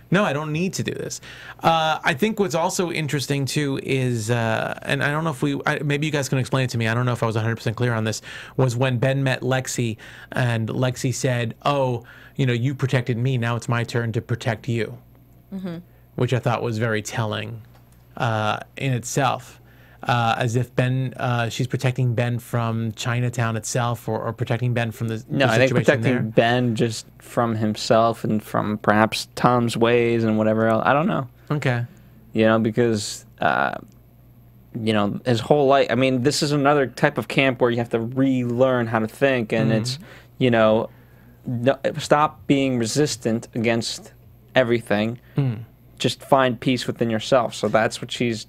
no, I don't need to do this. I think what's also interesting, too, is, and I don't know if maybe you guys can explain it to me. I don't know if I was 100% clear on this, was when Ben met Lexi, and Lexi said, oh, you protected me. Now it's my turn to protect you, which I thought was very telling in itself. as if Ben, she's protecting Ben from Chinatown itself, or protecting Ben from the No, I think situation protecting there. Ben just from himself and from perhaps Tom's ways and whatever else. I don't know. Okay. You know, because his whole life. I mean, this is another type of camp where you have to relearn how to think, and it's stop being resistant against everything. Just find peace within yourself. So that's what she's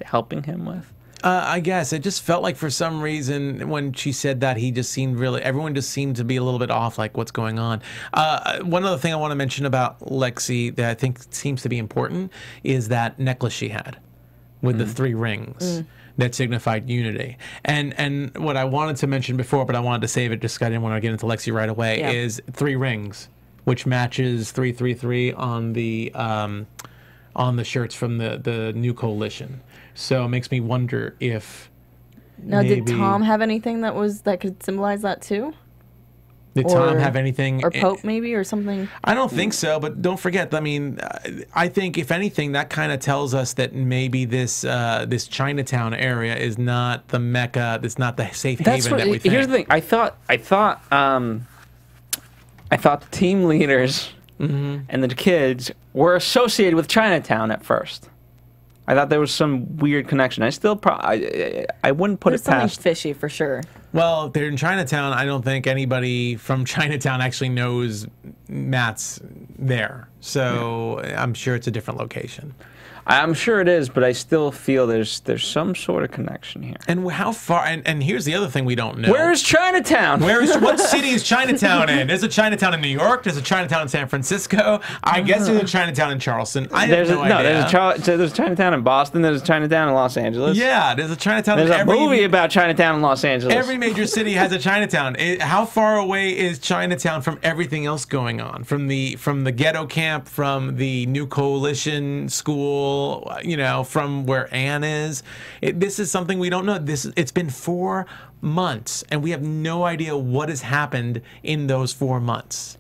helping him with. I guess it just felt like for some reason when she said that, everyone just seemed to be a little bit off, like what's going on. One other thing I want to mention about Lexi that I think seems to be important is that necklace she had with the 3 rings that signified unity. And what I wanted to mention before, but I wanted to save it just 'cause I didn't want to get into Lexi right away, is 3 rings, which matches 333 on the shirts from the new coalition. So it makes me wonder if Now, maybe, did Tom have anything that could symbolize that too? Did Tom have anything? Or Pope maybe, or something? I don't think so, but don't forget, I mean, I think if anything, that kind of tells us that maybe this Chinatown area is not the Mecca, it's not the safe haven that we think. Here's the thing. I thought the team leaders and the kids were associated with Chinatown at first. I thought there was some weird connection. I still I wouldn't put There's it something past. fishy for sure. Well, if they're in Chinatown, I don't think anybody from Chinatown actually knows Matt's there. So I'm sure it's a different location. I'm sure it is, but I still feel there's some sort of connection here. And how far? And here's the other thing we don't know. Where's Chinatown? What city is Chinatown in? There's a Chinatown in New York. There's a Chinatown in San Francisco. I guess there's a Chinatown in Charleston. I have no idea. There's a Chinatown in Boston. There's a Chinatown in Los Angeles. Yeah, there's a Chinatown. There's a movie about Chinatown in Los Angeles. Every major city has a Chinatown. How far away is Chinatown from everything else going on? From the ghetto camp, from the new coalition school, from where Anne is. This is something we don't know. It's been 4 months, and we have no idea what has happened in those 4 months.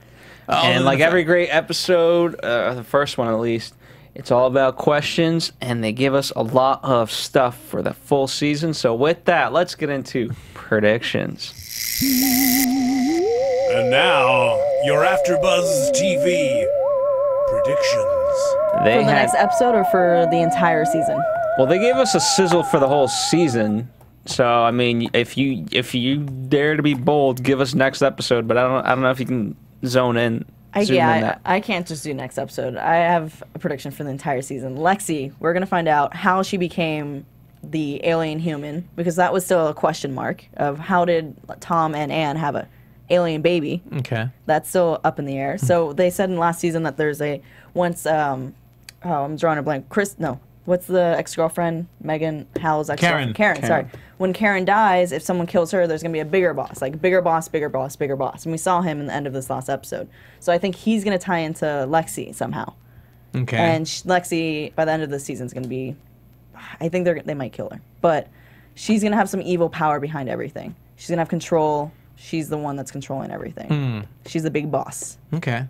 And like every great episode, the first one at least, it's all about questions, and they give us a lot of stuff for the full season. So with that, let's get into predictions. And now, your AfterBuzz TV predictions. For the next episode or for the entire season? Well, they gave us a sizzle for the whole season. So I mean, if you dare to be bold, give us next episode. But I don't know if you can zone in. I can't just do next episode. I have a prediction for the entire season. Lexi, we're gonna find out how she became the alien human, because that was still a question mark of how did Tom and Anne have a alien baby. Okay. That's still up in the air. So they said in last season that there's I'm drawing a blank. What's the ex-girlfriend? Megan Howell's ex-girlfriend? Karen, sorry. When Karen dies, if someone kills her, there's going to be a bigger boss. Like, bigger boss, bigger boss, bigger boss. And we saw him in the end of this last episode. So I think he's going to tie into Lexi somehow. Okay. And Lexi, by the end of the season, is going to be... I think they might kill her. But she's going to have some evil power behind everything. She's going to have control. She's the one that's controlling everything. She's the big boss. Okay.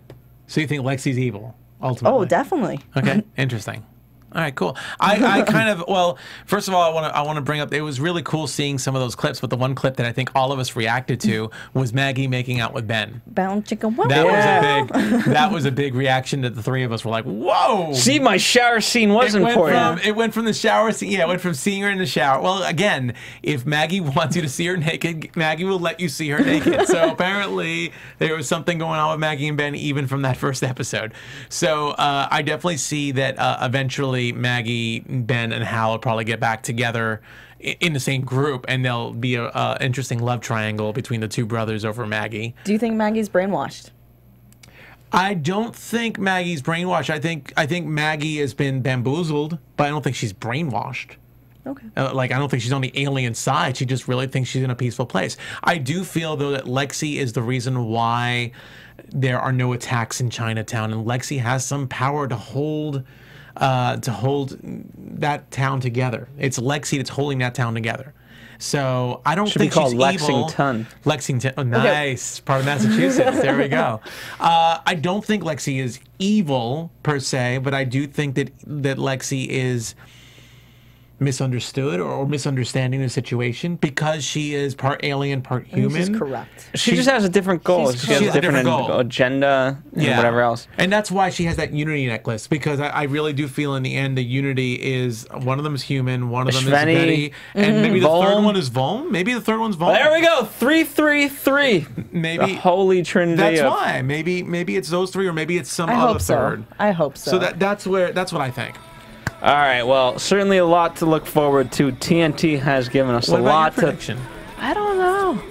So you think Lexi's evil, ultimately? Oh, definitely. Okay, interesting. All right, cool. I kind of, well, first of all, I want to bring up, it was really cool seeing some of those clips, but the one clip that I think all of us reacted to was Maggie making out with Ben. Bound chicken. Wow. That was a big reaction that the three of us were like, whoa. See, my shower scene was important. It went from the shower scene, it went from seeing her in the shower. Well, again, if Maggie wants you to see her naked, Maggie will let you see her naked. So apparently there was something going on with Maggie and Ben even from that first episode. So I definitely see that eventually Maggie, Ben, and Hal will probably get back together in the same group, and there'll be a interesting love triangle between the two brothers over Maggie. Do you think Maggie's brainwashed? I don't think Maggie's brainwashed. I think Maggie has been bamboozled, but I don't think she's brainwashed. Okay. I don't think she's on the alien side. She just really thinks she's in a peaceful place. I do feel, though, that Lexi is the reason why there are no attacks in Chinatown, and Lexi has some power to hold that town together. It's Lexi that's holding that town together. So I don't think she's Lexington. evil. Lexington. Oh, nice. Okay. Part of Massachusetts. There we go. I don't think Lexi is evil per se, but I do think that Lexi is misunderstood or misunderstanding the situation because she is part alien, part human. This is correct. She just has a different goal. She has a different agenda and whatever else. And that's why she has that Unity necklace, because I really do feel in the end the Unity is, one of them is human, one of them Espheni, is Betty, and maybe the third one is Vaughn. Maybe the third one's Vaughn. There we go, 333. Maybe the holy trinity. That's why. Maybe it's those three, or maybe it's some other third. I hope so. So that's what I think. All right, well, certainly a lot to look forward to. TNT has given us a lot to. I don't know.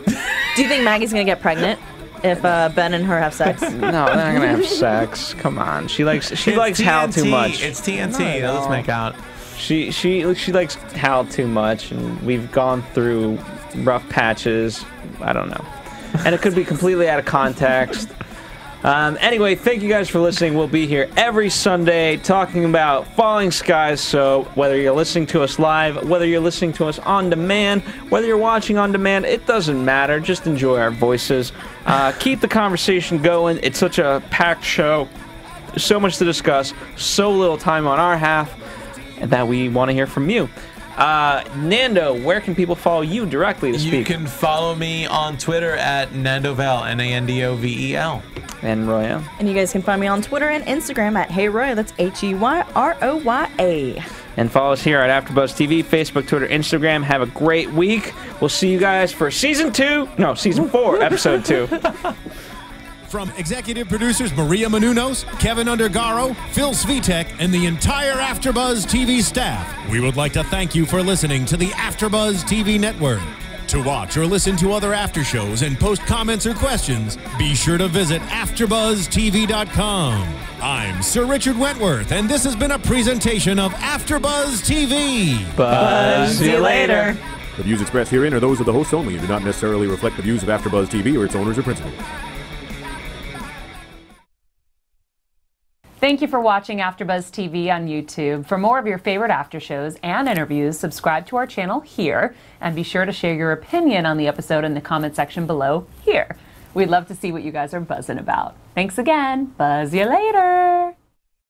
Do you think Maggie's gonna get pregnant if Ben and her have sex? No, they're not gonna have sex. Come on, she likes Hal too much. It's TNT. Let's make out. She likes Hal too much, and we've gone through rough patches. I don't know, and it could be completely out of context. Anyway, thank you guys for listening. We'll be here every Sunday talking about Falling Skies. So whether you're listening to us live, whether you're listening to us on demand, whether you're watching on demand, it doesn't matter. Just enjoy our voices. Keep the conversation going. It's such a packed show. So much to discuss. So little time on our half that we want to hear from you. Nando, where can people follow you directly to speak? You can follow me on Twitter at Nandovel, Nandovel. And Roya. And you guys can find me on Twitter and Instagram at Hey Roya. That's HeyRoya. And follow us here at AfterBuzz TV, Facebook, Twitter, Instagram. Have a great week. We'll see you guys for season 4, episode 2. From executive producers Maria Menounos, Kevin Undergaro, Phil Svitek, and the entire AfterBuzz TV staff, we would like to thank you for listening to the AfterBuzz TV network. To watch or listen to other after shows and post comments or questions, be sure to visit AfterBuzzTV.com. I'm Sir Richard Wentworth, and this has been a presentation of AfterBuzz TV. Buzz you later. The views expressed herein are those of the hosts only and do not necessarily reflect the views of AfterBuzz TV or its owners or principals. Thank you for watching AfterBuzz TV on YouTube. For more of your favorite after shows and interviews, subscribe to our channel here, and be sure to share your opinion on the episode in the comment section below here. We'd love to see what you guys are buzzing about. Thanks again. Buzz you later.